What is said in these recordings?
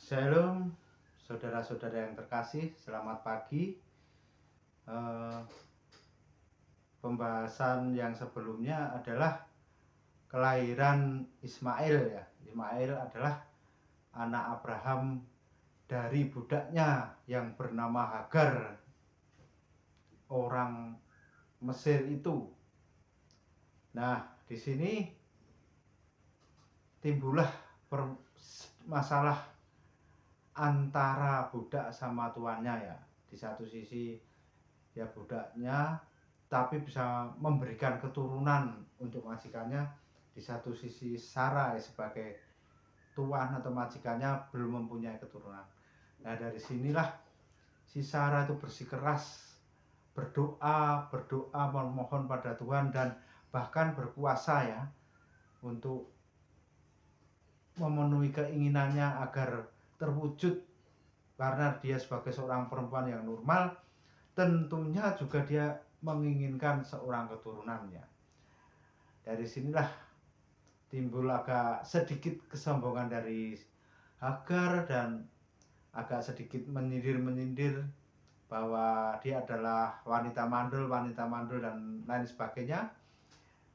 Shalom, saudara-saudara yang terkasih, selamat pagi. Pembahasan yang sebelumnya adalah kelahiran Ismail ya. Ismail adalah anak Abraham dari budaknya yang bernama Hagar, orang Mesir itu. Nah, di sini timbullah masalah antara budak sama tuannya ya. Di satu sisi ya budaknya tapi bisa memberikan keturunan untuk majikannya, di satu sisi Sarai sebagai tuan atau majikannya belum mempunyai keturunan. Nah, dari sinilah si Sarah itu bersikeras berdoa memohon pada Tuhan dan bahkan berpuasa ya untuk memenuhi keinginannya agar terwujud, karena dia sebagai seorang perempuan yang normal tentunya juga dia menginginkan seorang keturunannya. Dari sinilah timbul agak sedikit kesombongan dari Hagar dan agak sedikit menyindir bahwa dia adalah wanita mandul dan lain sebagainya.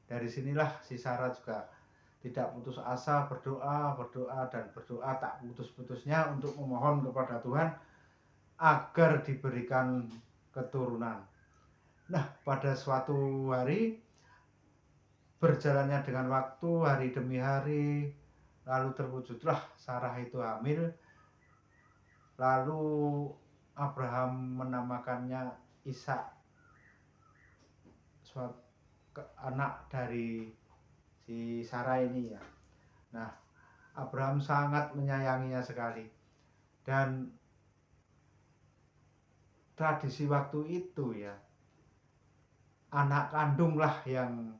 Dari sinilah si Sarah juga tidak putus asa, berdoa tak putus-putusnya untuk memohon kepada Tuhan agar diberikan keturunan. Nah, pada suatu hari, berjalannya dengan waktu, hari demi hari, lalu terwujudlah Sarah itu hamil. Lalu Abraham menamakannya Ishak, anak dari si Sarah ini ya. Nah, Abraham sangat menyayanginya sekali. Dan tradisi waktu itu ya, anak kandunglah yang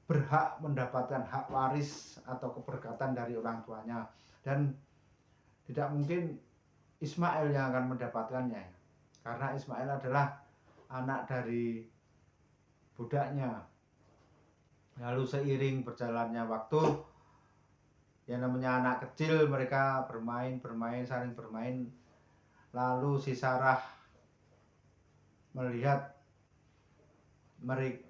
berhak mendapatkan hak waris atau keberkatan dari orang tuanya, dan tidak mungkin Ismail yang akan mendapatkannya karena Ismail adalah anak dari budaknya. Lalu seiring berjalannya waktu, yang namanya anak kecil, mereka bermain saling bermain. Lalu si Sarah melihat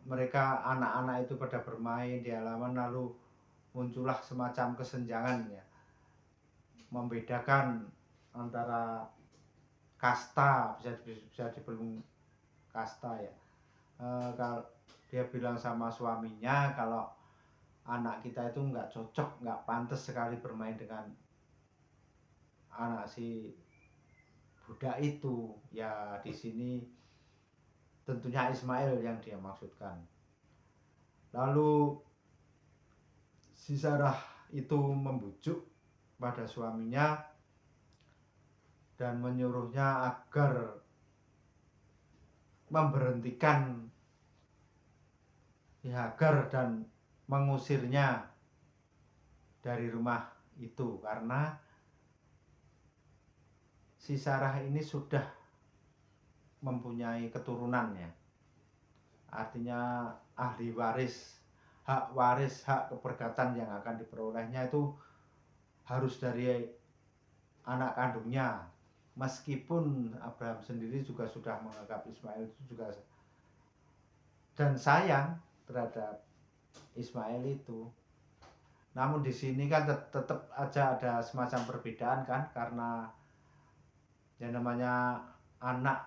mereka anak-anak itu pada bermain di halaman, lalu muncullah semacam kesenjangan ya, membedakan antara kasta, bisa dibilang kasta ya. Kalau dia bilang sama suaminya kalau anak kita itu nggak cocok, nggak pantas sekali bermain dengan anak si budak itu ya. Di sini tentunya Ismail yang dia maksudkan. Lalu si Sarah itu membujuk pada suaminya dan menyuruhnya agar memberhentikan Hagar dan mengusirnya dari rumah itu, karena si Sarah ini sudah mempunyai keturunannya, artinya ahli waris, hak keberkatan yang akan diperolehnya itu harus dari anak kandungnya. Meskipun Abraham sendiri juga sudah menganggap Ismail itu juga dan sayang terhadap Ismail itu, namun di sini kan tetap aja ada semacam perbedaan kan, karena yang namanya anak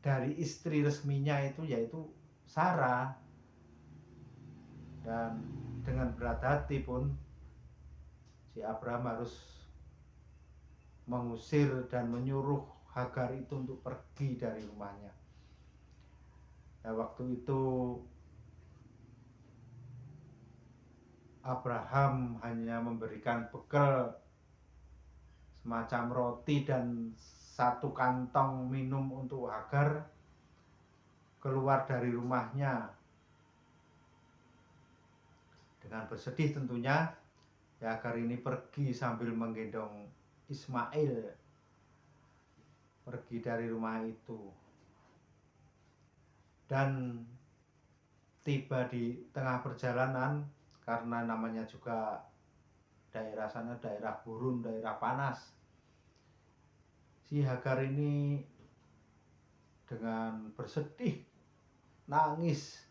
dari istri resminya itu yaitu Sarah, dan dengan berat hati pun si Abraham harus mengusir dan menyuruh Hagar itu untuk pergi dari rumahnya. Nah, waktu itu Abraham hanya memberikan bekal semacam roti dan satu kantong minum untuk Hagar keluar dari rumahnya. Dengan bersedih tentunya ya, Hagar ini pergi sambil menggendong Ismail, pergi dari rumah itu. Dan tiba di tengah perjalanan, karena namanya juga daerah sana daerah gurun, daerah panas, si Hagar ini dengan bersedih, nangis,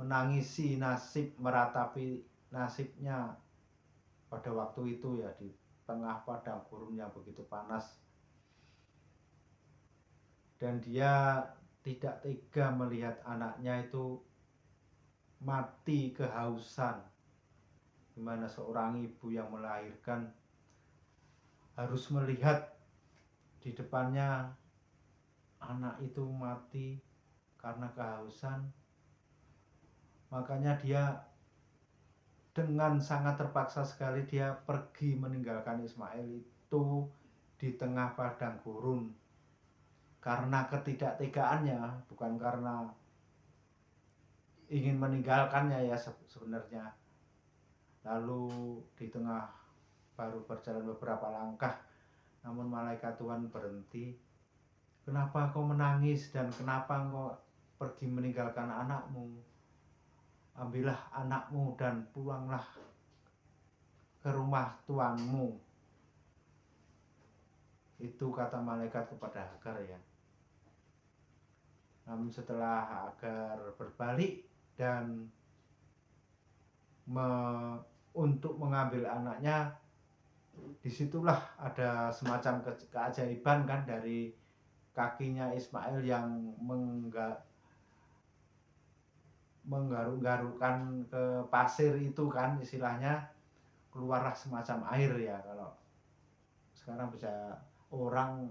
menangisi nasib, meratapi nasibnya pada waktu itu ya, di tengah padang gurun yang begitu panas. Dan dia tidak tega melihat anaknya itu mati kehausan. Dimana seorang ibu yang melahirkan harus melihat di depannya anak itu mati karena kehausan. Makanya dia dengan sangat terpaksa sekali dia pergi meninggalkan Ismail itu di tengah padang gurun. Karena ketidaktegaannya, bukan karena ingin meninggalkannya ya sebenarnya. Lalu di tengah baru berjalan beberapa langkah, namun malaikat Tuhan berhenti. Kenapa kau menangis dan kenapa kau pergi meninggalkan anakmu? Ambillah anakmu dan pulanglah ke rumah tuanmu. Itu kata malaikat kepada Hagar ya. Namun setelah Hagar berbalik dan untuk mengambil anaknya, disitulah ada semacam keajaiban kan, dari kakinya Ismail yang menggaruk-garukkan ke pasir itu kan, istilahnya keluarlah semacam air ya, kalau sekarang bisa orang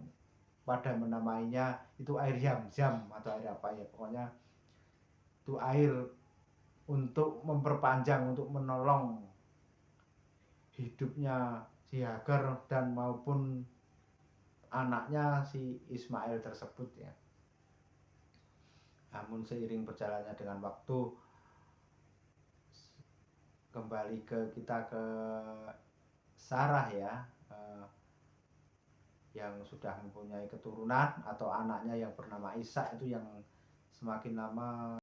pada menamainya itu air Zam-Zam atau air apa ya, pokoknya itu air untuk memperpanjang, untuk menolong hidupnya si Hagar dan maupun anaknya si Ismail tersebut ya. Namun seiring berjalannya dengan waktu, kembali ke Sarah ya, yang sudah mempunyai keturunan atau anaknya yang bernama Ishak itu yang semakin lama